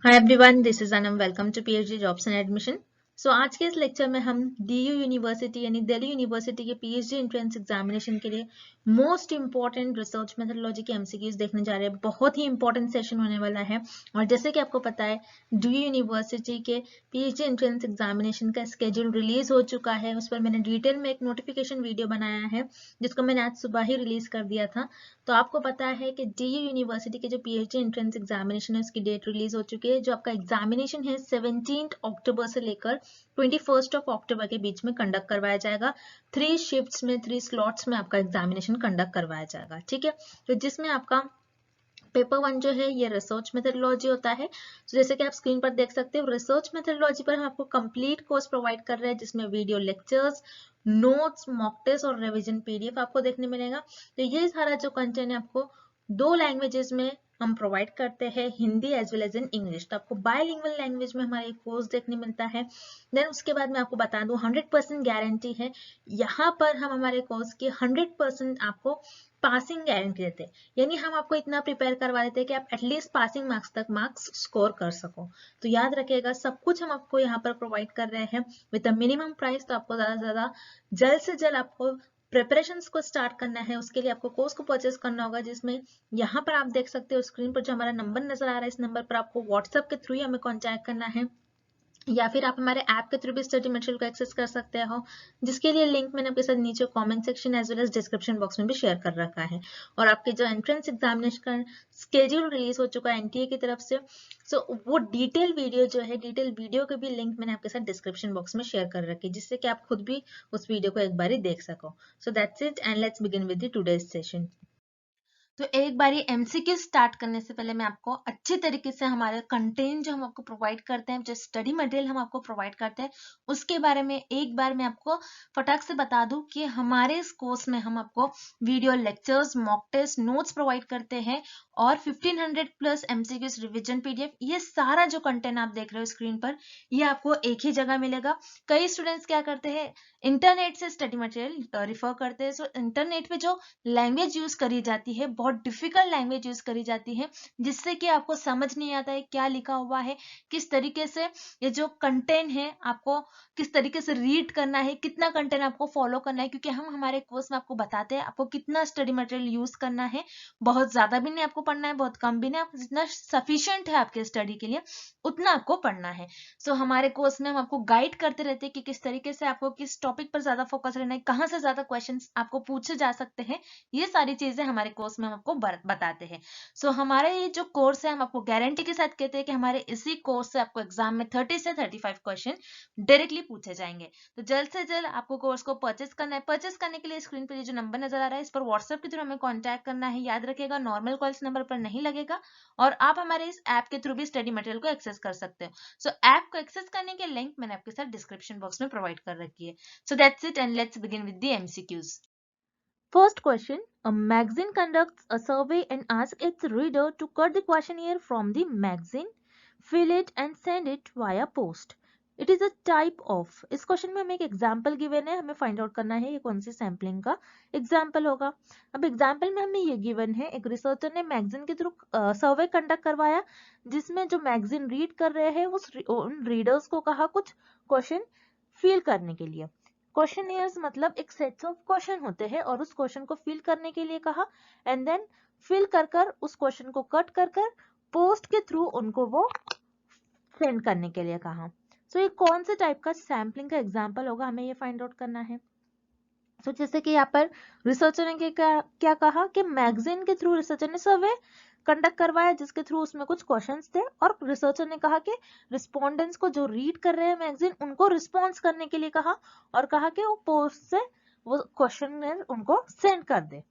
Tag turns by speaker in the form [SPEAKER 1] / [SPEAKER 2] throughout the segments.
[SPEAKER 1] Hi everyone, this is Anam. Welcome to PhD jobs and admission. So आज के इस lecture में हम डीयू यूनिवर्सिटी यानी दिल्ली यूनिवर्सिटी के पीएचडी एंट्रेंस एग्जामिनेशन के लिए मोस्ट इंपॉर्टेंट रिसर्च मेथोडोलॉजी के एमसीक्यूज देखने जा रहे हैं। बहुत ही इंपॉर्टेंट सेशन होने वाला है। और जैसे कि आपको पता है, डीयू यूनिवर्सिटी के पीएचडी एंट्रेंस एग्जामिनेशन का स्केड्यूल रिलीज हो चुका है। उस पर मैंने डिटेल में एक नोटिफिकेशन वीडियो बनाया है, जिसको मैंने आज सुबह ही रिलीज कर दिया था। तो आपको पता है कि डीयू यूनिवर्सिटी के जो पीएचडी एंट्रेंस एग्जामिनेशन है, उसकी डेट रिलीज हो चुकी है। जो आपका एग्जामिनेशन है 17 अक्टूबर से लेकर 21 अक्टूबर के बीच में कंडक्ट करवाया जाएगा। 3 शिफ्ट्स में 3 स्लॉट्स में आपका एग्जामिनेशन कंडक्ट करवाया जाएगा। ठीक है, तो जिसमें आपका पेपर 1 जो है ये रिसर्च मेथोडोलॉजी होता है। तो जैसे कि आप स्क्रीन पर देख सकते हो, रिसर्च मेथोडोलॉजी पर हम आपको कंप्लीट कोर्स प्रोवाइड कर रहे हैं, जिसमें video lectures, notes, mock test और रिवीजन पीडीएफ आपको देखने मिलेगा। तो ये सारा जो कंटेंट है आपको 2 लैंग्वेजेस में हम प्रोवाइड करते हैं, Hindi as well as in English. तो आपको बायलिंगुअल लैंग्वेज में हमारा एक कोर्स देखने मिलता है। देन उसके बाद मैं आपको बता दूं, 100% गारंटी है। यहाँ पर हम हमारे कोर्स की 100% आपको पासिंग गारंटी देते हैं। यानी हम आपको इतना प्रिपेयर करवा देते हैं कि आप एटलीस्ट पासिंग मार्क्स तक मार्क्स स्कोर कर सको। तो याद रखिएगा, सब कुछ हम आपको यहाँ पर प्रोवाइड कर रहे हैं विद अ मिनिमम प्राइस। तो आपको ज्यादा से ज्यादा जल्द से जल्द आपको प्रिपरेशंस को स्टार्ट करना है। उसके लिए आपको कोर्स को परचेस करना होगा, जिसमें यहाँ पर आप देख सकते हो स्क्रीन पर जो हमारा नंबर नजर आ रहा है, इस नंबर पर आपको व्हाट्सएप के थ्रू ही हमें कॉन्टैक्ट करना है, या फिर आप हमारे ऐप के थ्रू भी स्टडी मटेरियल को एक्सेस कर सकते हो, जिसके लिए लिंक मैंने आपके साथ नीचे comment section as well as description box में भी शेयर कर रखा है। और आपके जो एंट्रेंस एग्जामिनेशन का स्केड्यूल रिलीज हो चुका है एनटीए की तरफ से, सो वो डिटेल वीडियो जो है, डिटेल वीडियो के भी लिंक मैंने आपके साथ डिस्क्रिप्शन बॉक्स में शेयर कर रखी है, जिससे कि आप खुद भी उस वीडियो को एक बार देख सको। So that's it and let's begin with the today's session. तो एक बार ये एमसीक्यू स्टार्ट करने से पहले मैं आपको अच्छे तरीके से हमारे कंटेंट जो हम आपको प्रोवाइड करते हैं, जो स्टडी मटेरियल हम आपको प्रोवाइड करते हैं, उसके बारे में एक बार मैं आपको फटाक से बता दूं कि हमारे इस कोर्स में हम आपको video lectures, mock test, notes provide करते हैं और 1500 प्लस एमसीक्यूज, रिविजन पीडीएफ। ये सारा जो कंटेंट आप देख रहे हो स्क्रीन पर, ये आपको एक ही जगह मिलेगा। कई स्टूडेंट्स क्या करते हैं, इंटरनेट से स्टडी मटेरियल रिफर करते हैं। सो इंटरनेट पे जो लैंग्वेज यूज करी जाती है, बहुत डिफिकल्ट लैंग्वेज यूज करी जाती है, जिससे कि आपको समझ नहीं आता है क्या लिखा हुआ है, किस तरीके से ये जो कंटेंट है आपको किस तरीके से रीड करना है, कितना कंटेंट आपको फॉलो करना है। क्योंकि हम हमारे कोर्स में आपको बताते हैं आपको कितना स्टडी मटेरियल यूज करना है। बहुत ज्यादा भी नहीं आपको पढ़ना है, बहुत कम भी नहीं, आप जितना सफिशिएंट है आपके स्टडी के लिए उतना आपको पढ़ना है। सो हमारे कोर्स में हम आपको गाइड करते रहते हैं कि किस तरीके से आपको किस टॉपिक पर ज्यादा फोकस रहना है, कहाँ से ज्यादा क्वेश्चंस आपको पूछे जा सकते हैं। ये सारी चीजें हमारे कोर्स में हम आपको बताते हैं। सो हमारे ये जो कोर्स है, हम आपको गारंटी के साथ कहते हैं कि हमारे इसी कोर्स से आपको एग्जाम में 30 से 35 क्वेश्चन डायरेक्टली पूछे जाएंगे। तो जल्द से जल्द आपको कोर्स को परचेस करना है। परचेस करने के लिए स्क्रीन पर ये जो नंबर नजर आ रहा है, इस पर व्हाट्सएप के थ्रू हमें कॉन्टैक्ट करना है। याद रखिएगा, नॉर्मल कॉल इस नंबर पर नहीं लगेगा और आप हमारे इस ऐप के थ्रू भी स्टडी मटेरियल को एक्सेस कर सकते हो। सो ऐप को एक्सेस करने के लिंक मैंने आपके साथ डिस्क्रिप्शन बॉक्स में प्रोवाइड कर रखी है। So that's it and let's begin with the MCQs. First question, a magazine conducts a survey and asks its reader to cut the questionnaire from the magazine, fill it and send it via post. It is a type of। इस question में हमें एक example given है, हमें find out करना है ये कौन सी सैम्पलिंग का एग्जाम्पल होगा। अब एग्जाम्पल में हमें ये गिवन है, एक रिसर्चर ने मैगजीन के थ्रू सर्वे कंडक्ट करवाया, जिसमें जो मैगजीन रीड कर रहे हैं उन रीडर्स को कहा कुछ क्वेश्चन फिल करने के लिए। क्वेश्चनियर्स मतलब एक सेट्स ऑफ क्वेश्चन होते हैं और उस क्वेश्चन को फिल करने के लिए कहा, एंड देन फिल कर उस क्वेश्चन को कट कर पोस्ट के थ्रू उनको वो सेंड करने के लिए कहा। सो ये कौन से टाइप का सैम्पलिंग का एग्जांपल होगा, हमें ये फाइंड आउट करना है। सो जैसे कि यहाँ पर रिसर्चर ने क्या कहा कि मैगजीन के थ्रू रिसर्चर ने सर्वे कंडक्ट करवाया, जिसके थ्रू उसमें कुछ क्वेश्चंस थे, और रिसर्चर ने कहा कि रिस्पोंडेंट्स को जो रीड कर रहे हैं मैगजीन, उनको रिस्पॉन्स करने के लिए कहा, और कहा कि वो पोस्ट से वो क्वेश्चन उनको सेंड कर दे।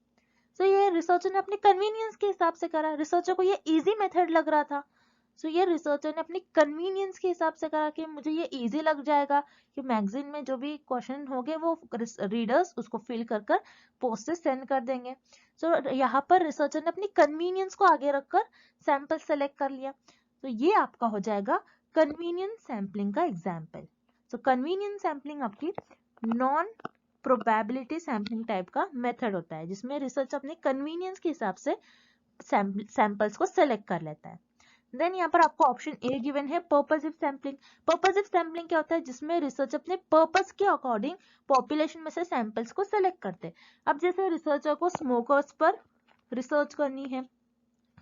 [SPEAKER 1] सो ये रिसर्चर ने अपने कन्वीनियंस के हिसाब से करा। रिसर्चर को ये इजी मेथड लग रहा था, सो ये रिसर्चर ने अपनी कन्वीनियंस के हिसाब से करा कि मुझे ये इजी लग जाएगा कि मैगजीन में जो भी क्वेश्चन होंगे वो रीडर्स उसको फिल कर पोस्ट से सेंड कर देंगे। सो यहाँ पर रिसर्चर ने अपनी कन्वीनियंस को आगे रखकर सैंपल सेलेक्ट कर लिया। तो ये आपका हो जाएगा कन्वीनियंस सैम्पलिंग का एग्जाम्पल। सो कन्वीनियंस सैम्पलिंग आपकी नॉन प्रोबेबिलिटी सैम्पलिंग टाइप का मेथड होता है, जिसमें रिसर्च अपने कन्वीनियंस के हिसाब से सैंपल्स को सेलेक्ट कर लेता है। देन यहाँ पर आपको ऑप्शन ए गिवन है पर्पसिव सैम्पलिंग। पर्पसिव सैम्पलिंग क्या होता है, जिसमें रिसर्च अपने पर्पस के अकॉर्डिंग पॉपुलेशन में से सैंपल्स को सेलेक्ट करते हैं। अब जैसे रिसर्चर को स्मोकर्स पर रिसर्च करनी है,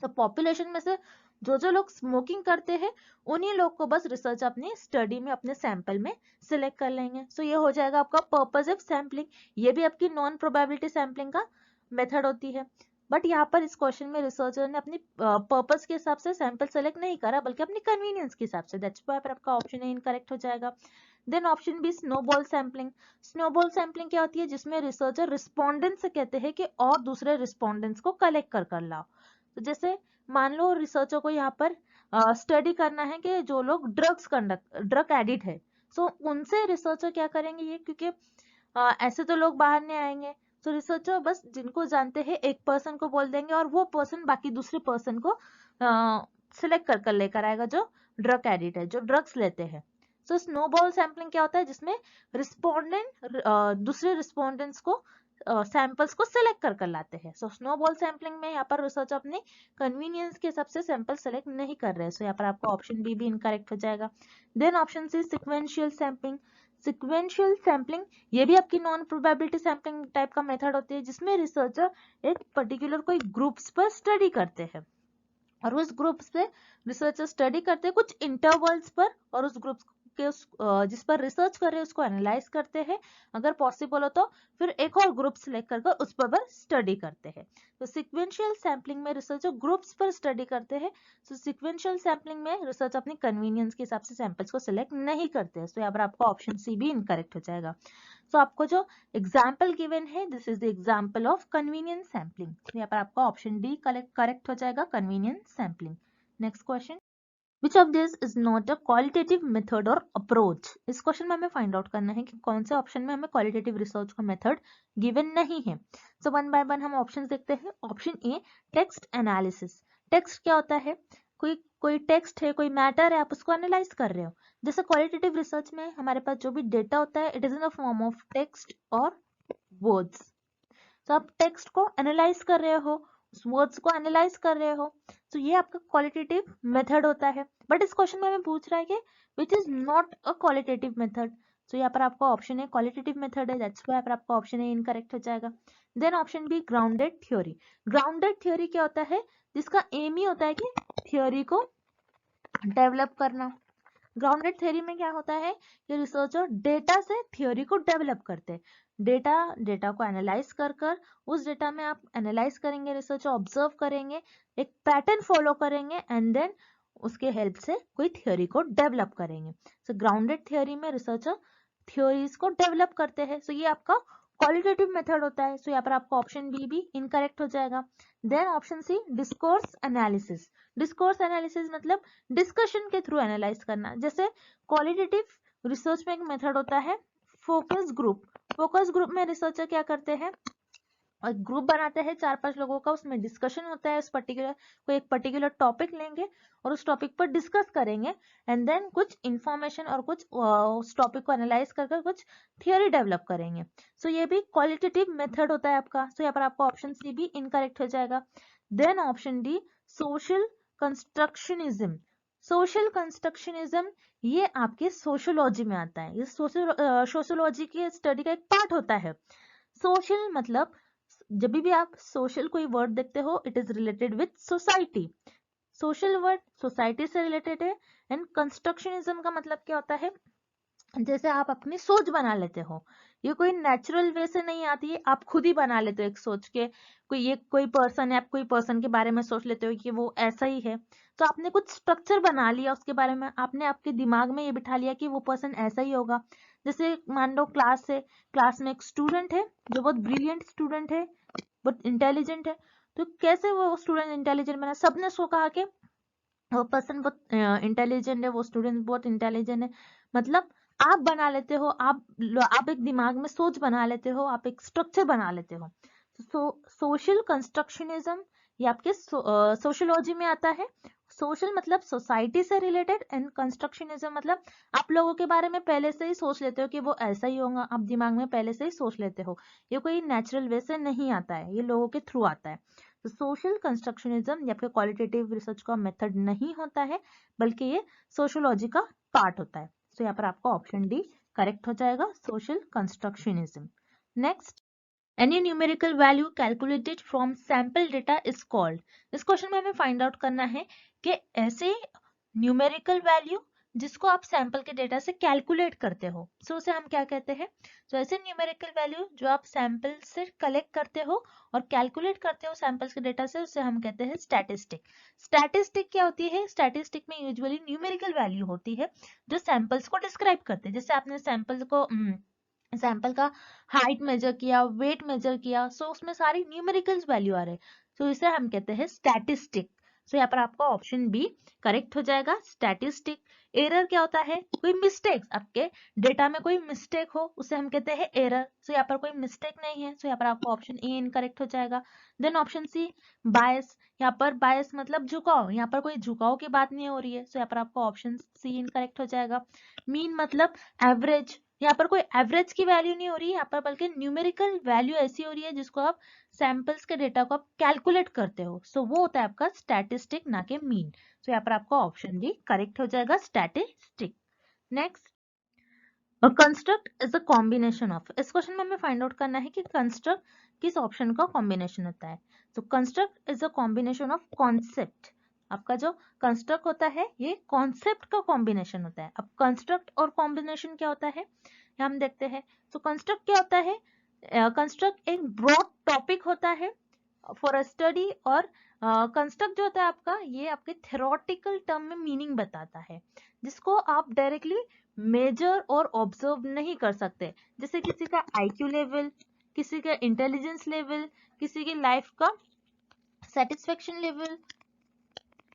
[SPEAKER 1] तो पॉपुलेशन में से जो लोग स्मोकिंग करते हैं उन्हीं लोग को बस रिसर्च अपनी स्टडी में अपने सैंपल में सिलेक्ट कर लेंगे। सो ये हो जाएगा आपका पर्पसिव सैम्पलिंग। ये भी आपकी नॉन प्रोबेबिलिटी सैम्पलिंग का मेथड होती है। बट यहाँ पर इस क्वेश्चन में रिसर्चर ने अपनी पर्पस के हिसाब से सैंपल सेलेक्ट नहीं करा, बल्कि अपनी कन्वीनियंस के हिसाब से। दैट्स व्हाई आपका ऑप्शन ए इनकरेक्ट हो जाएगा। Then option B snowball sampling. Snowball sampling क्या होती है, जिसमें रिसर्चर रिस्पोंडेंट से कहते हैं कि और दूसरे रिस्पोंडेंट्स को कलेक्ट कर लाओ। तो जैसे मान लो रिसर्चर को यहाँ पर स्टडी करना है कि जो लोग ड्रग एडिक्ट है, सो उनसे रिसर्चर क्या करेंगे ये, क्योंकि ऐसे तो लोग बाहर नहीं आएंगे, तो रिसर्चर बस जिनको जानते हैं एक पर्सन को बोल देंगे और वो पर्सन बाकी दूसरे पर्सन को सिलेक्ट कर लेकर आएगा जो ड्रग एडिक्ट है, जो ड्रग्स लेते हैं। सो स्नोबॉल सैम्पलिंग क्या होता है, जिसमें रिस्पोंडेंट दूसरे रिस्पोंडेंट्स को सैंपल्स को सिलेक्ट कर लाते हैं। सो स्नोबॉल सैम्पलिंग में यहाँ पर रिसर्च अपने कन्वीनियंस के हिसाब से सैंपल सेलेक्ट नहीं कर रहे हैं। सो यहाँ पर आपका ऑप्शन बी भी इनकरेक्ट हो जाएगा। Then option C sequential sampling. Sequential sampling ये भी आपकी नॉन प्रोबेबिलिटी सैम्पलिंग टाइप का मेथड होती है, जिसमें रिसर्चर एक पर्टिकुलर कोई ग्रुप्स पर स्टडी करते हैं और उस ग्रुप्स पे रिसर्चर स्टडी करते हैं कुछ इंटरवल्स पर, और उस ग्रुप्स के जिस पर रिसर्च कर रहे हैं उसको एनालाइज करते हैं। अगर पॉसिबल हो तो फिर एक और ग्रुप सिलेक्ट कर उस पर स्टडी करते हैं। तो सिक्वेंशियल सैम्पलिंग में रिसर्चर ग्रुप्स पर स्टडी करते हैं। तो सिक्वेंशियल सैम्पलिंग में रिसर्च अपनी कन्वीनियंस के हिसाब से सैंपल्स को सिलेक्ट नहीं करते हैं। तो यहाँ पर आपका ऑप्शन सी भी इनकरेक्ट हो जाएगा। तो आपको जो एग्जाम्पल गिवन है, this is the example of convenience sampling. तो यहाँ पर आपका ऑप्शन डी करेक्ट हो जाएगा, convenience sampling. Next question, Which of this is not a qualitative method or approach? इस क्वेश्चन में हमें फाइंड आउट करना है कि कौन से ऑप्शन में हमें क्वालिटेटिव रिसर्च का मेथड गिवन नहीं है। सो वन बाय वन हम ऑप्शन देखते हैं। Option A text analysis. Text क्या होता है, कोई टेक्स्ट है, कोई मैटर है, आप उसको एनालाइज कर रहे हो। जैसे क्वालिटेटिव रिसर्च में हमारे पास जो भी डेटा होता है it is in the form of text और वर्ड्स। तो आप टेक्स्ट को एनालाइज कर रहे हो, वर्ड्स को एनालाइज कर रहे हो, तो ये आपका क्वालिटेटिव मेथड होता है। बट इस क्वेश्चन में हमें पूछ रहा है कि which is not a qualitative method. तो यहाँ पर आपका ऑप्शन है क्वालिटेटिव मेथड है, दैट्स व्हाई पर आपका ऑप्शन है इनकरेक्ट हो जाएगा। Then option B grounded theory. Grounded theory क्या होता है, जिसका एम ही होता है कि थ्योरी को डेवलप करना। ग्राउंडेड थ्योरी में क्या होता है कि रिसर्चर डेटा से थ्योरी को डेवलप करते हैं। डेटा को एनालाइज कर उस डेटा में आप एनालाइज करेंगे, रिसर्चर ऑब्जर्व करेंगे, एक पैटर्न फॉलो करेंगे एंड देन उसके हेल्प से कोई थ्योरी को डेवलप करेंगे। सो ग्राउंडेड थ्योरी में रिसर्चर थ्योरीज को डेवलप करते हैं। सो ये आपका क्वालिटेटिव मेथड होता है। सो यहाँ पर आपका ऑप्शन बी भी इनकरेक्ट हो जाएगा। Then option C discourse analysis. Discourse analysis मतलब डिस्कशन के थ्रू एनालाइज करना। जैसे क्वालिटेटिव रिसर्च में एक मेथड होता है फोकस ग्रुप। फोकस ग्रुप में रिसर्चर क्या करते हैं, और ग्रुप बनाते हैं 4-5 लोगों का, उसमें डिस्कशन होता है, उस एक पर्टिकुलर टॉपिक लेंगे और उस टॉपिक पर डिस्कस करेंगे एंड देन कुछ इंफॉर्मेशन और कुछ उस टॉपिक को एनालाइज कर कुछ थियोरी डेवलप करेंगे। सो ये भी क्वालिटेटिव मेथड होता है आपका। सो यहाँ पर आपका ऑप्शन सी भी इनकरेक्ट हो जाएगा। Then option D social constructionism. Social constructionism ये आपके सोशियोलॉजी में आता है। ये सोशियोलॉजी की स्टडी का एक पार्ट होता है। सोशल मतलब जब भी आप सोशल कोई वर्ड देखते हो it is related with society. Social word society से रिलेटेड है। एंड कंस्ट्रक्शनिज्म का मतलब क्या होता है, जैसे आप अपनी सोच बना लेते हो, ये कोई नेचुरल वे से नहीं आती है, आप खुद ही बना लेते हो एक सोच के। कोई पर्सन है, आप कोई पर्सन के बारे में सोच लेते हो कि वो ऐसा ही है, तो आपने कुछ स्ट्रक्चर बना लिया उसके बारे में, आपने आपके दिमाग में ये बिठा लिया कि वो पर्सन ऐसा ही होगा। जैसे मान लो क्लास में एक स्टूडेंट है जो बहुत ब्रिलियंट स्टूडेंट है, बहुत इंटेलिजेंट है, तो कैसे वो स्टूडेंट इंटेलिजेंट बना, सबने उसको कहा कि वो पर्सन बहुत इंटेलिजेंट है, वो स्टूडेंट बहुत इंटेलिजेंट है। मतलब आप बना लेते हो, आप एक दिमाग में सोच बना लेते हो, आप एक स्ट्रक्चर बना लेते हो। सोशल कंस्ट्रक्शनिज्म ये आपके सोशियोलॉजी में आता है। सोशल मतलब सोसाइटी से रिलेटेड एंड कंस्ट्रक्शनिज्म मतलब आप लोगों के बारे में पहले से ही सोच लेते हो कि वो ऐसा ही होगा, आप दिमाग में पहले से ही सोच लेते हो। ये कोई नेचुरल वे से नहीं आता है, ये लोगों के थ्रू आता है। तो सोशल कंस्ट्रक्शनिज्म या फिर क्वालिटेटिव रिसर्च का मेथड नहीं होता है, बल्कि ये सोशियोलॉजी का पार्ट होता है। तो यहाँ पर आपका ऑप्शन डी करेक्ट हो जाएगा, social constructionism. Next, any numerical value calculated from sample data is called। इस क्वेश्चन में हमें फाइंड आउट करना है कि ऐसे न्यूमेरिकल वैल्यू जिसको आप सैंपल के डेटा से कैलकुलेट करते हो, सो उसे हम क्या कहते हैं। तो ऐसे न्यूमेरिकल वैल्यू जो आप सैंपल से कलेक्ट करते हो और कैलकुलेट करते हो सैंपल्स के डेटा से, उसे हम कहते हैं स्टैटिस्टिक। स्टैटिस्टिक क्या होती है? स्टैटिस्टिक में यूजुअली न्यूमेरिकल वैल्यू होती है जो सैंपल्स को डिस्क्राइब करते हैं। जैसे आपने सैंपल का हाइट मेजर किया, वेट मेजर किया, सो उसमें सारी न्यूमेरिकल्स वैल्यू आ रहे हैं, सो इसे हम कहते हैं स्टैटिस्टिक। सो यहाँ पर आपका ऑप्शन बी करेक्ट हो जाएगा, स्टैटिस्टिक। एरर क्या होता है? कोई मिस्टेक, आपके डेटा में कोई मिस्टेक हो उसे हम कहते हैं एरर। सो यहाँ पर कोई मिस्टेक नहीं है, सो यहाँ पर आपका ऑप्शन ए इनकरेक्ट हो जाएगा। देन ऑप्शन सी बायस, यहाँ पर बायस मतलब झुकाव, यहाँ पर कोई झुकाव की बात नहीं हो रही है, सो यहाँ पर आपका ऑप्शन सी इनकरेक्ट हो जाएगा। मीन मतलब एवरेज, यहाँ पर कोई एवरेज की वैल्यू नहीं हो रही है यहाँ पर, बल्कि न्यूमेरिकल वैल्यू ऐसी हो रही है जिसको आप सैंपल्स के डेटा को आप कैलकुलेट करते हो, सो वो होता है आपका स्टैटिस्टिक, ना कि मीन। सो यहाँ पर आपका ऑप्शन भी करेक्ट हो जाएगा, statistic. Next, construct is a combination of. इस क्वेश्चन में हमें फाइंड आउट करना है कि कंस्ट्रक्ट किस ऑप्शन का कॉम्बिनेशन होता है। तो construct is a combination of concept. आपका जो कंस्ट्रक्ट होता है ये कॉन्सेप्ट का कॉम्बिनेशन होता है। अब कंस्ट्रक्ट और कॉम्बिनेशन क्या होता है हम देखते हैं। तो कंस्ट्रक्ट क्या होता है? कंस्ट्रक्ट एक ब्रॉड टॉपिक होता है फॉर अ स्टडी, और कंस्ट्रक्ट जो होता है आपका, ये आपके थ्योरेटिकल टर्म में मीनिंग बताता है जिसको आप डायरेक्टली मेजर और ऑब्जर्व नहीं कर सकते। जैसे किसी का आईक्यू लेवल, किसी का इंटेलिजेंस लेवल, किसी की लाइफ का सेटिस्फेक्शन लेवल,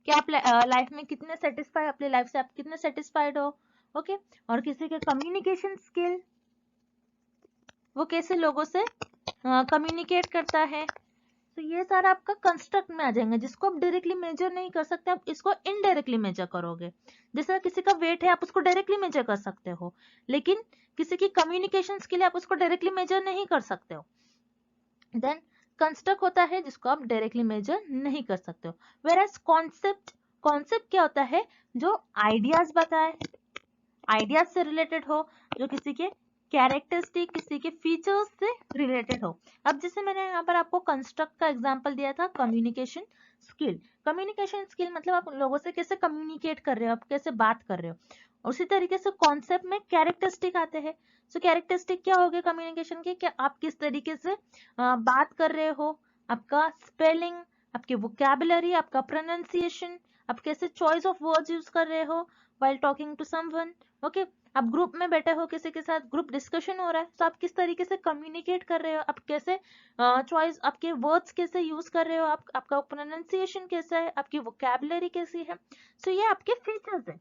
[SPEAKER 1] कि आप लाइफ में कितने सेटिस्फाइड, अपनी लाइफ से आप कितने सेटिस्फाइड हो, ओके। और किसी के कम्युनिकेशन स्किल, वो कैसे लोगों से कम्युनिकेट करता है। तो ये सारा आपका कंस्ट्रक्ट में आ जाएंगे जिसको आप डायरेक्टली मेजर नहीं कर सकते, आप इसको इनडायरेक्टली मेजर करोगे। जैसे किसी का वेट है, आप उसको डायरेक्टली मेजर कर सकते हो, लेकिन किसी की कम्युनिकेशन स्किल है, आप उसको डायरेक्टली मेजर नहीं कर सकते हो। देन कंस्ट्रक्ट होता है जिसको आप डायरेक्टली मेजर नहीं कर सकते हो। वेयरएज कॉन्सेप्ट, कॉन्सेप्ट क्या होता है? जो आइडियाज बताए, आइडियाज से रिलेटेड हो, जो किसी के कैरेक्टरिस्टिक, किसी के फीचर्स से रिलेटेड हो। अब जैसे मैंने यहाँ पर आपको कंस्ट्रक्ट का एग्जांपल दिया था, कम्युनिकेशन स्किल। कम्युनिकेशन स्किल मतलब आप लोगों से कैसे कम्युनिकेट कर रहे हो, आप कैसे बात कर रहे हो। उसी तरीके से कॉन्सेप्ट में कैरेक्टरिस्टिक आते हैं। सो कैरेक्टरिस्टिक क्या हो गए कम्युनिकेशन के, क्या आप किस तरीके से बात कर रहे हो, आपका स्पेलिंग, आपकी वोकैबुलरी, आपका प्रोनाउंसिएशन, आप कैसे चॉइस ऑफ वर्ड्स यूज कर रहे हो while talking to someone, okay. आप ग्रुप में बैठे हो, किसी के साथ ग्रुप डिस्कशन हो रहा है, तो आप किस तरीके से कम्युनिकेट कर रहे हो, आप कैसे चॉइस, आपके वर्ड्स कैसे यूज कर रहे हो, आपका प्रोनाउंसिएशन कैसा है, आपकी वोकैबुलरी कैसी है। सो ये आपके फीचर्स है,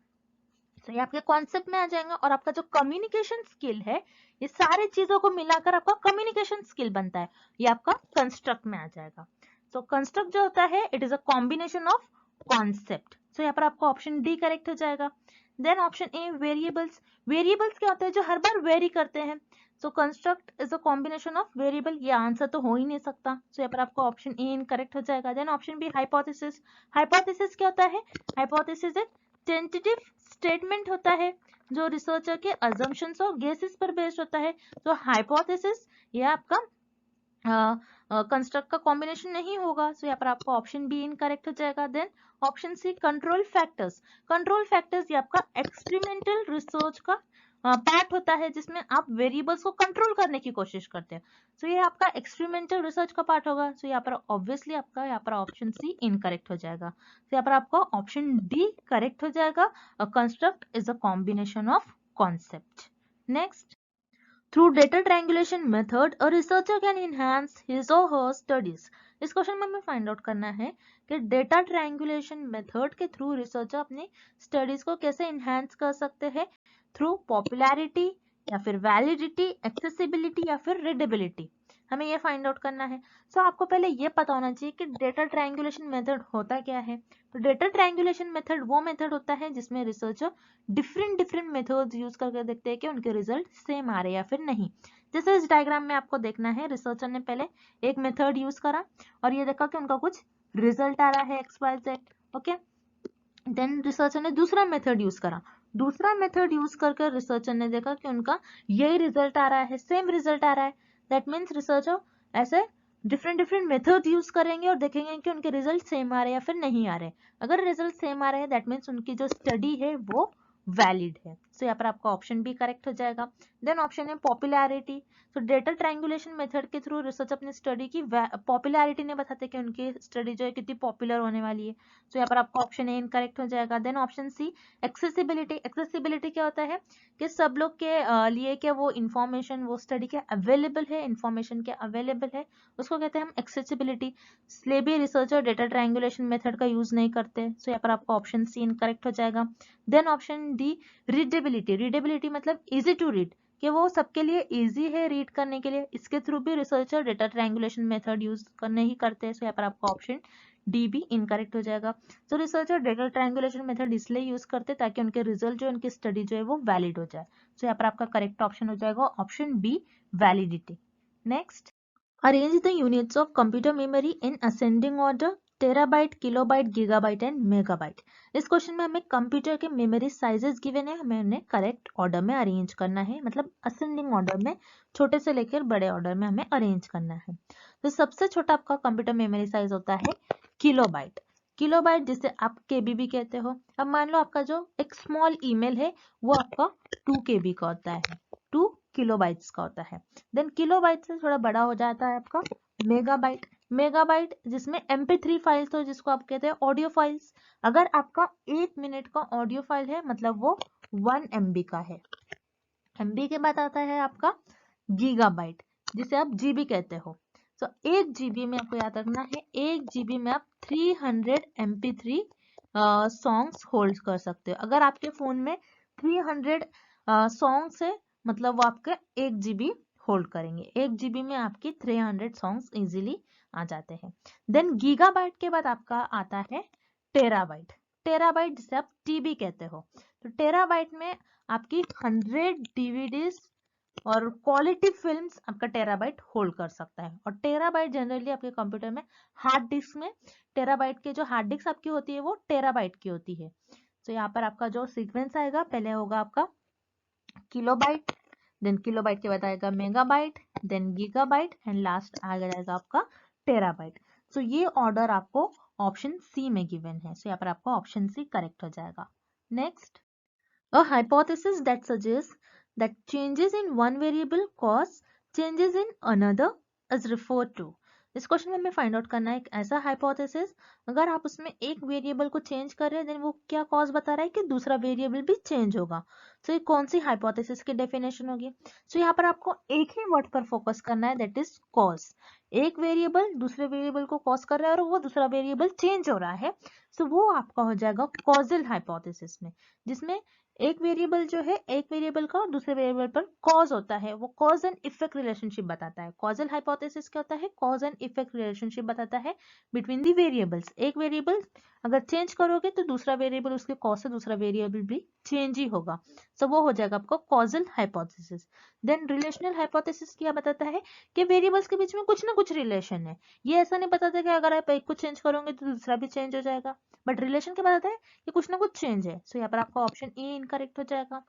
[SPEAKER 1] तो ये आपके कॉन्सेप्ट में आ जाएगा। और आपका जो कम्युनिकेशन स्किल है, ये सारी चीजों को मिलाकर आपका कम्युनिकेशन स्किल बनता है, ये आपका कंस्ट्रक्ट में आ जाएगा। सो कंस्ट्रक्ट जो होता है, it is a combination of concept. So यहाँ पर आपका ऑप्शन डी करेक्ट हो जाएगा। Then option A variables. Variables क्या होते हैं? जो हर बार वेरी करते हैं। So construct is a combination of variable, ये आंसर तो हो ही नहीं सकता, सो यहाँ पर आपका ऑप्शन ए इनकरेक्ट हो जाएगा। Then option B hypothesis. Hypothesis क्या होता है? हाइपोथेसिस एक टेंटेटिव स्टेटमेंट होता है जो रिसर्चर के अजम्पशंस और गेसेस पर बेस्ड होता है। तो हाइपोथेसिस ये आपका कंस्ट्रक्ट का कॉम्बिनेशन नहीं होगा, सो यहाँ पर आपका ऑप्शन बी इनकरेक्ट हो जाएगा। Then option C control factors. Control factors ये आपका एक्सपेरिमेंटल रिसर्च का पार्ट होता है जिसमें आप वेरिएबल्स को कंट्रोल करने की कोशिश करते हैं, सो ये आपका एक्सपेरिमेंटल रिसर्च का पार्ट होगा। सो यहाँ पर ऑब्वियसली आपका यहाँ पर ऑप्शन सी इनकरेक्ट हो जाएगा, तो यहाँ पर आपका ऑप्शन डी करेक्ट हो जाएगा। Construct is a combination of concept. Next, through data triangulation method, a researcher can enhance his or her studies। इस क्वेश्चन में हमें फाइंड आउट करना है कि डेटा ट्रायंगुलेशन मेथड के थ्रू रिसर्चर अपनी स्टडीज को कैसे इनहेंस कर सकते हैं, थ्रू पॉपुलैरिटी या फिर वैलिडिटी, एक्सेसिबिलिटी या फिर रीडेबिलिटी, हमें ये फाइंड आउट करना है। सो आपको पहले ये पता होना चाहिए कि डेटा ट्रायंगुलेशन मेथड होता क्या है। तो डेटा ट्रायंगुलेशन मेथड वो मेथड होता है जिसमें रिसर्चर डिफरेंट मेथड्स यूज करके देखते हैं कि उनके रिजल्ट सेम आ रहे हैं या फिर नहीं। जैसे इस डायग्राम में आपको देखना है, रिसर्चर ने पहले एक मेथड यूज करा और ये देखा कि उनका कुछ रिजल्ट आ रहा है XYZ, ओके। देन रिसर्चर ने दूसरा मेथड यूज करा, दूसरा मेथड यूज करके रिसर्चर ने देखा कि उनका यही रिजल्ट आ रहा है, सेम रिजल्ट आ रहा है। दैट मीन्स रिसर्चर ऐसे डिफरेंट डिफरेंट मेथड यूज करेंगे और देखेंगे कि उनके रिजल्ट सेम आ रहे हैं या फिर नहीं आ रहे। अगर रिजल्ट सेम आ रहे हैं दैट मीन्स उनकी जो स्टडी है वो वैलिड है। सो यहाँ पर आपका ऑप्शन बी करेक्ट हो जाएगा। देन ऑप्शन है पॉपुलैरिटी। तो डेटा ट्रायंगुलेशन मेथड के थ्रू रिसर्च अपनी स्टडी की पॉपुलैरिटी ने बताते कि उनकी स्टडी जो है कितनी पॉपुलर होने वाली है। तो यहाँ पर आपका ऑप्शन ए इनकरेक्ट हो जाएगा। Then option C accessibility. Accessibility क्या होता है कि सब लोग के लिए क्या वो इंफॉर्मेशन, वो स्टडी के अवेलेबल है, इंफॉर्मेशन के अवेलेबल है, उसको कहते हैं हम एक्सेसिबिलिटी। इसलिए भी रिसर्चर डेटा ट्रायंगुलेशन मेथड का यूज नहीं करते। सो यहाँ पर आपका ऑप्शन सी इनकरेक्ट हो जाएगा। Then option D readability. Readability मतलब इजी टू रीड, कि वो सबके लिए इजी है रीड करने के लिए, इसके थ्रू भी researcher data triangulation method use करने ही करते हैं। सो यहाँ पर आपका ऑप्शन डी भी इनकरेक्ट हो जाएगा। तो रिसर्चर डेटा ट्रायंगुलेशन मेथड इसलिए यूज करते हैं ताकि उनके रिजल्ट जो उनकी स्टडी जो है वो वैलिड हो जाए। सो यहाँ पर आपका करेक्ट ऑप्शन हो जाएगा option B validity. Next, arrange the units of computer memory in ascending order, terabyte, kilobyte, gigabyte and megabyte. इस क्वेश्चन में हमें कंप्यूटर के मेमोरी साइजेस गिवन है, हमें उन्हें करेक्ट ऑर्डर में अरेंज करना है, मतलब असेंडिंग ऑर्डर में, छोटे से लेकर बड़े ऑर्डर में हमें अरेंज करना है। तो सबसे छोटा आपका कंप्यूटर मेमोरी साइज होता है किलोबाइट। किलोबाइट जिसे आप केबी भी कहते हो। अब मान लो आपका जो एक स्मॉल ईमेल है वो आपका 2 KB का होता है, 2 किलोबाइट्स का होता है। देन किलोबाइट से थोड़ा बड़ा हो जाता है आपका मेगाबाइट। मेगाबाइट जिसमें MP3 फाइल्स हो, जिसको आप कहते हैं ऑडियो फाइल्स। अगर आपका 1 मिनट का ऑडियो फाइल है मतलब वो 1 MB का है। MB के बाद आता है आपका गीगाबाइट जिसे आप GB कहते हो। तो 1 GB में आपको याद रखना है, 1 GB में आप 300 MP3 सॉन्ग्स होल्ड कर सकते हो। अगर आपके फोन में 300 सॉन्ग्स है मतलब वो आपके 1 GB होल्ड करेंगे। 1 GB में आपकी 300 सॉन्ग्स इजीली आ जाते हैं। देन गीगाबाइट के बाद आपका आता है टेराबाइट। टेराबाइट जिसे आप TB कहते हो। तो टेराबाइट में आपकी 100 DVDs और क्वालिटी फिल्म्स आपका टेराबाइट होल्ड कर सकता है। और टेराबाइट जनरली आपके कंप्यूटर में हार्ड डिस्क में, टेराबाइट के जो हार्ड डिस्क आपकी होती है वो टेराबाइट की होती है। तो यहाँ पर आपका जो सीक्वेंस आएगा, पहले होगा आपका किलोबाइट, देन किलोबाइट के बाद आएगा megabyte, then gigabyte and last आ जाएगा आपका टेराबाइट। सो ये ऑर्डर आपको ऑप्शन सी में गिवन है। सो यहाँ पर आपका ऑप्शन सी करेक्ट हो जाएगा। Next, a hypothesis that suggests that changes in one variable cause changes in another is referred to। इस क्वेश्चन में हमें फाइंड आउट करना है एक ऐसा हाइपोथेसिस, अगर आप उसमें एक वेरिएबल को चेंज कर रहे हैं देन वो क्या कॉज बता रहा है कि दूसरा वेरिएबल भी चेंज होगा। तो ये कौन सी हाइपोथेसिस की डेफिनेशन होगी। सो यहाँ पर आपको एक ही वर्ड पर फोकस करना है, दैट इज कॉज। एक वेरिएबल दूसरे वेरिएबल को कॉज कर रहा है और वो दूसरा वेरिएबल चेंज हो रहा है, सो वो आपका हो जाएगा कॉजल हाइपोथेसिस में, जिसमें एक वेरिएबल जो है, एक वेरिएबल का दूसरे वेरिएबल पर कॉज होता है, वो कॉज एंड इफेक्ट रिलेशनशिप बताता है। कॉजल हाइपोथेसिस क्या होता है, कॉज एंड इफेक्ट रिलेशनशिप बताता है बिटवीन दी वेरिएबल्स। एक वेरिएबल अगर चेंज करोगे तो दूसरा वेरिएबल उसके कॉज से दूसरा वेरिएबल भी चेंज ही होगा। सो वो हो जाएगा आपको causal hypothesis. Then relational hypothesis क्या बताता है कि वेरिएबल्स के बीच में कुछ ना कुछ रिलेशन है। ये ऐसा नहीं बताता कि अगर आप एक को चेंज करोगे तो दूसरा भी चेंज हो जाएगा, बट रिलेशन क्या बताता है कि कुछ ना कुछ चेंज है। सो यहाँ पर आपका ऑप्शन ए इनकरेक्ट हो जाएगा।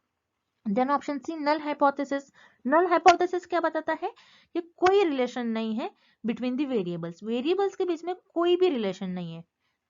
[SPEAKER 1] Then option C null hypothesis. Null hypothesis क्या बताता है कि कोई रिलेशन नहीं है बिटवीन द वेरिएबल्स, वेरिएबल्स के बीच में कोई भी रिलेशन नहीं है।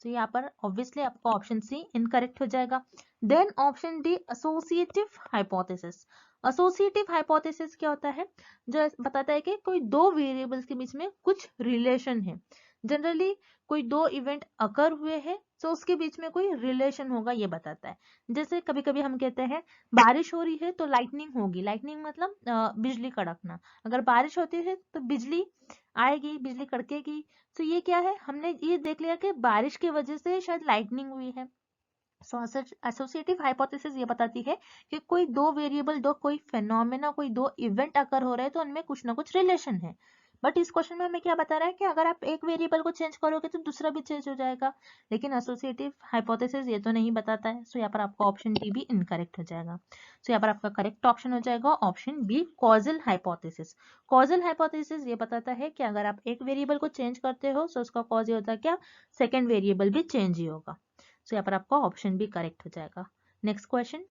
[SPEAKER 1] तो यहाँ पर ऑब्वियसली आपका ऑप्शन सी इनकरेक्ट हो जाएगा। Then option D associative hypothesis. Associative hypothesis क्या होता है, जो बताता है कि कोई दो वेरिएबल्स के बीच में कुछ रिलेशन है। जनरली कोई दो इवेंट अकर हुए हैं तो उसके बीच में कोई रिलेशन होगा, ये बताता है। जैसे कभी कभी हम कहते हैं बारिश हो रही है तो लाइटनिंग होगी, लाइटनिंग मतलब बिजली कड़कना। अगर बारिश होती है तो बिजली आएगी, बिजली कड़केगी। तो ये क्या है, हमने ये देख लिया कि बारिश की वजह से शायद लाइटनिंग हुई है। सो एसोसिएटिव हाइपोथेसिस ये बताती है कि कोई दो वेरिएबल, दो कोई फेनोमेना, कोई दो इवेंट अकर हो रहे हैं तो उनमें कुछ ना कुछ रिलेशन है। बट इस क्वेश्चन में हमें क्या बता रहा है कि अगर आप एक वेरिएबल को चेंज करोगे तो दूसरा भी चेंज हो जाएगा, लेकिन एसोसिएटिव हाइपोथेसिस ये तो नहीं बताता है। सो यहाँ पर आपका ऑप्शन डी भी इनकरेक्ट हो जाएगा। सो यहाँ पर आपका करेक्ट ऑप्शन हो जाएगा option B, causal hypothesis. Causal hypothesis ये बताता है कि अगर आप एक वेरिएबल को चेंज करते हो तो उसका कॉज ये होता है क्या, सेकेंड वेरिएबल भी चेंज ही होगा। सो यहाँ पर आपका ऑप्शन भी करेक्ट हो जाएगा। Next question,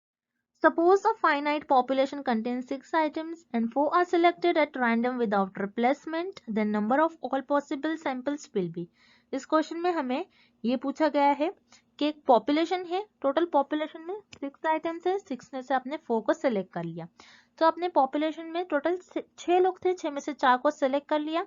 [SPEAKER 1] suppose a finite population contains 6 items and 4 are selected at random without replacement, then number of all possible samples will be। इस क्वेश्चन में हमें ये पूछा गया है कि एक पॉपुलेशन है, टोटल पॉपुलेशन में 6 आइटम्स है, 6 में से आपने 4 को सिलेक्ट कर लिया। तो अपने पॉपुलेशन में टोटल 6 लोग थे, 6 में से 4 को सिलेक्ट कर लिया।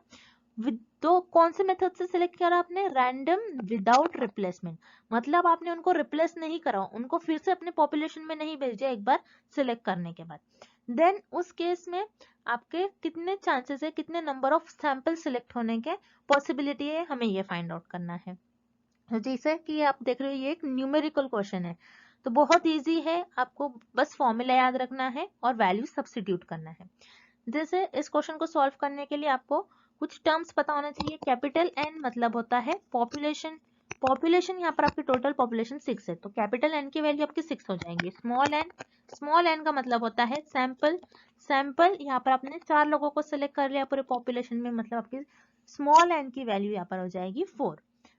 [SPEAKER 1] तो कौन से मेथड से सिलेक्ट करा आपने, रैंडम विदाउट रिप्लेसमेंट, मतलब आपने उनको रिप्लेस नहीं करा, उनको फिर से अपने पॉपुलेशन में नहीं भेजा एक बार सिलेक्ट करने के बाद। देन उस केस में आपके कितने चांसेस है, कितने नंबर ऑफ सैंपल सिलेक्ट होने के पॉसिबिलिटी है, हमें ये फाइंड आउट करना है। तो जैसे कि आप देख रहे हो ये एक न्यूमेरिकल क्वेश्चन है, तो बहुत इजी है, आपको बस फॉर्मूला याद रखना है और वैल्यू सब्स्टिट्यूट करना है। जैसे इस क्वेश्चन को सॉल्व करने के लिए आपको कुछ टर्म्स पता होना चाहिए। कैपिटल एन मतलब होता है पॉपुलेशन, पॉपुलेशन यहाँ पर आपकी टोटल पॉपुलेशन 6 है, तो कैपिटल एन की वैल्यू आपकी 6 हो जाएंगी। स्मॉल एन का मतलब होता है सैंपल, सैंपल यहाँ पर आपने 4 लोगों को सिलेक्ट कर लिया पूरे पॉपुलेशन में, मतलब आपकी स्मॉल एन की वैल्यू यहाँ पर हो जाएगी 4।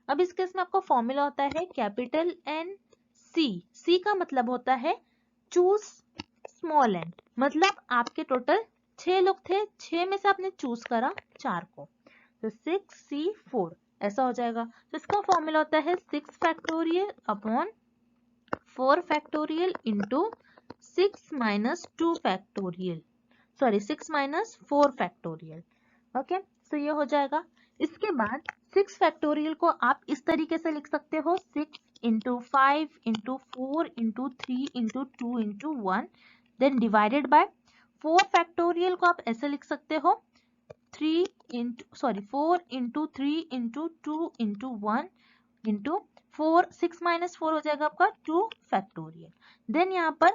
[SPEAKER 1] अब इस केस में आपका फॉर्मूला होता है कैपिटल एन सी, सी का मतलब होता है चूज स्मॉल एन, मतलब आपके टोटल 6 लोग थे, 6 में से आपने चूज करा 4 को, तो 6C4 ऐसा हो जाएगा। तो इसका फॉर्मूला होता है 6 factorial upon 4 factorial into 6 minus 2 factorial, sorry 6 minus 4 factorial. Okay, तो ये हो जाएगा। इसके बाद 6 फैक्टोरियल को आप इस तरीके से लिख सकते हो, 6 into 5 into 4 into 3 into 2 into 1, then divided by 4 factorial को आप ऐसे लिख सकते हो 4 into 3 into 2 into 1 into 4, 6 minus 4 हो जाएगा आपका 2 फैक्टोरियल। देन यहाँ पर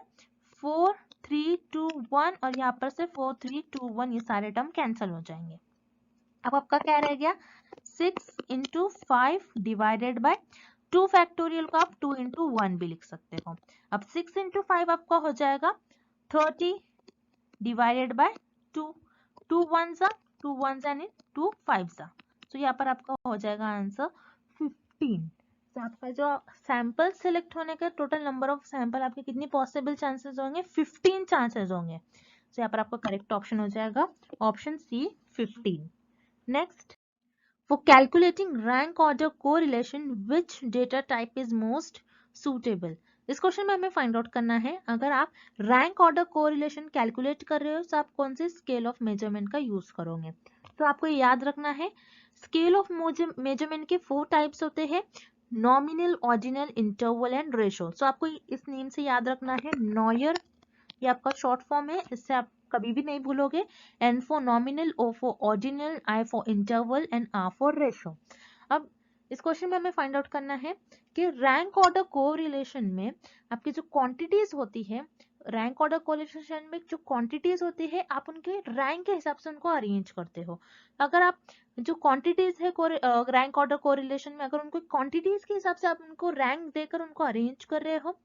[SPEAKER 1] 4 3 2 1 और यहाँ पर से 4 3 2 1, ये सारे टर्म कैंसिल हो जाएंगे। अब आपका क्या रह गया, 6 इंटू 5 डिवाइडेड बाय 2 फैक्टोरियल को आप 2 इंटू 1 भी लिख सकते हो। अब 6 इंटू 5 आपका हो जाएगा 30 divided by 2, 2 1s are 2 1s and 2 5s are, तो यहाँ पर आपका हो जाएगा आंसर 15। तो आपका जो सैंपल सिलेक्ट होने का टोटल नंबर ऑफ सैंपल आपके कितनी पॉसिबल चांसेस होंगे, 15 चांसेस होंगे। तो यहाँ पर आपका करेक्ट ऑप्शन हो जाएगा option C 15। Next, for calculating rank order correlation which data type is most suitable। इस क्वेश्चन में हमें फाइंड आउट करना है, अगर आप रैंक ऑर्डर कोरिलेशन कैलकुलेट कर रहे हो तो आप कौन से स्केल ऑफ मेजरमेंट का यूज करोगे। तो आपको याद रखना है स्केल ऑफ मेजरमेंट के 4 टाइप्स होते हैं, nominal, ordinal, interval and ratio. So आपको इस नेम से याद रखना है, नॉयर ये आपका शॉर्ट फॉर्म है, इससे आप कभी भी नहीं भूलोगे। N for nominal, O for ordinal, I for interval and R for ratio. अब इस क्वेश्चन में हमें फाइंड आउट करना है कि रैंक ऑर्डर कोरिलेशन में आपकी जो क्वांटिटीज होती है, रैंक ऑर्डर कोरिलेशन में जो क्वांटिटीज होती है आप उनके रैंक के हिसाब से उनको अरेंज करते हो। अगर आप जो क्वांटिटीज है रैंक ऑर्डर कोरिलेशन में, अगर उनको क्वांटिटीज के हिसाब से आप उनको रैंक देकर उनको अरेंज कर रहे हो,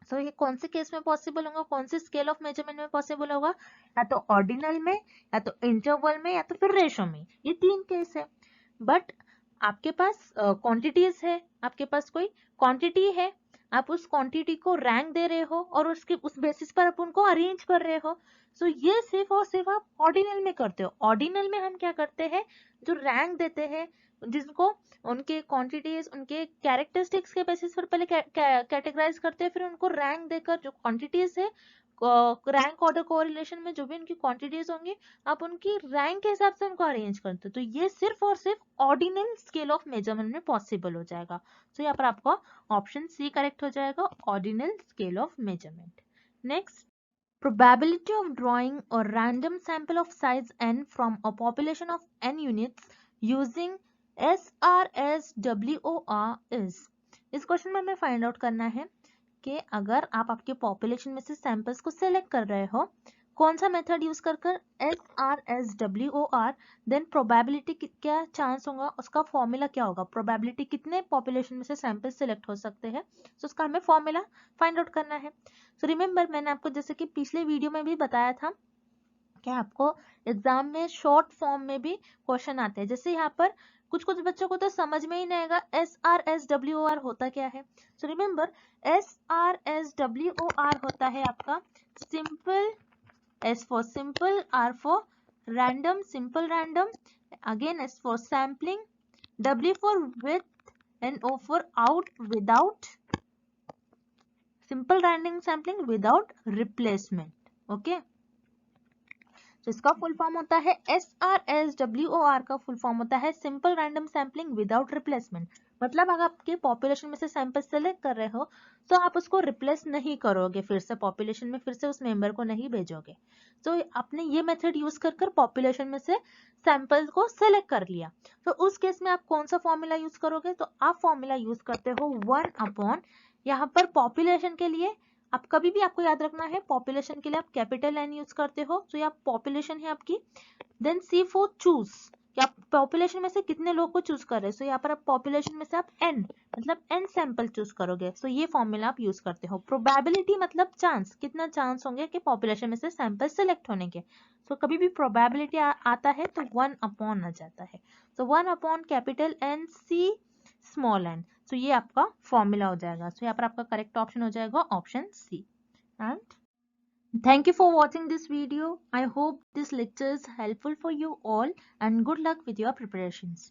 [SPEAKER 1] तो ये कौन से केस में पॉसिबल होगा, कौन से स्केल ऑफ मेजरमेंट में पॉसिबल होगा, या तो ऑर्डिनल में, या तो इंटरवल में, या तो फिर रेशो में, ये 3 केस है। बट आपके पास क्वांटिटीज है, आपके पास कोई क्वांटिटी है, आप उस क्वांटिटी को रैंक दे रहे हो और उसके उस बेसिस पर आप उनको अरेंज कर रहे हो। सो ये सिर्फ और सिर्फ आप ऑर्डिनल में करते हो। ऑर्डिनल में हम क्या करते हैं, जो रैंक देते हैं, जिनको उनके क्वांटिटीज, उनके कैरेक्टरिस्टिक्स के बेसिस पर पहले कैटेगराइज करते हैं, फिर उनको रैंक देकर जो क्वांटिटीज है, रैंक ऑर्डर कोरिलेशन में जो भी उनकी क्वांटिटीज होंगी, आप उनकी रैंक के हिसाब से उनको अरेंज करते हो। तो ये सिर्फ और सिर्फ ऑर्डिनल स्केल ऑफ मेजरमेंट में पॉसिबल हो जाएगा। तो यहाँ पर आपका ऑप्शन सी करेक्ट हो जाएगा, ordinal scale of measurement. Next, probability of drawing a random sample of size n from a population of n units using SRSWOR is। इस क्वेश्चन में हमें फाइंड आउट करना है कि अगर आप आपके पॉपुलेशन में से सैंपल्स को सिलेक्ट कर रहे हो कौन सा मेथड यूज कर SRSWOR, देन प्रोबेबिलिटी क्या चांस होगा, उसका फॉर्मूला क्या होगा, प्रोबेबिलिटी कितने पॉपुलेशन में से सैंपल सिलेक्ट हो सकते हैं, तो उसका हमें फॉर्मूला फाइंड आउट करना है। सो रिमेंबर मैंने आपको जैसे कि पिछले वीडियो में भी बताया था कि आपको एग्जाम में शॉर्ट फॉर्म में भी क्वेश्चन आते हैं। जैसे यहाँ पर कुछ बच्चों को तो समझ में ही नहीं आएगा SRSWOR होता क्या है। सो रिमेंबर SRSWOR होता है आपका simple, S for simple, R for random, simple random, again S for sampling, W for with, and O for out, without, simple random sampling without replacement. Okay, तो इसका full form होता है SRSWOR का full form होता है simple random sampling without replacement. मतलब अगर आपके पॉपुलेशन में से सैंपल सेलेक्ट कर रहे हो तो आप उसको रिप्लेस नहीं करोगे, फिर से पॉपुलेशन में फिर से उस मेंबर को नहीं भेजोगे। तो आपने ये मेथड यूज कर पॉपुलेशन में से सैंपल को सेलेक्ट कर लिया, तो उस केस में आप कौन सा फॉर्मूला यूज करोगे, तो आप फॉर्मूला यूज करते हो 1/, यहाँ पर पॉपुलेशन के लिए आप कभी भी आपको याद रखना है पॉपुलेशन के लिए आप कैपिटल N यूज करते हो, तो ये पॉपुलेशन है आपकी। देन C फॉर चूज, कि आप पॉपुलेशन में से कितने लोग को चूज कर रहे हैं, सो यहाँ पर आप पॉपुलेशन में से आप N मतलब N सैंपल चूज करोगे, सो ये फॉर्मूला आप यूज करते हो। प्रोबेबिलिटी मतलब चांस, कितना चांस होंगे कि पॉपुलेशन में से सैंपल सिलेक्ट होने के, सो कभी भी प्रोबेबिलिटी आता है तो 1/, आ जाता है। सो 1/ capital N C small n, तो ये आपका फॉर्मूला हो जाएगा। सो यहाँ पर आपका करेक्ट ऑप्शन हो जाएगा option C. And thank you for watching this video. I hope this lecture is helpful for you all and good luck with your preparations.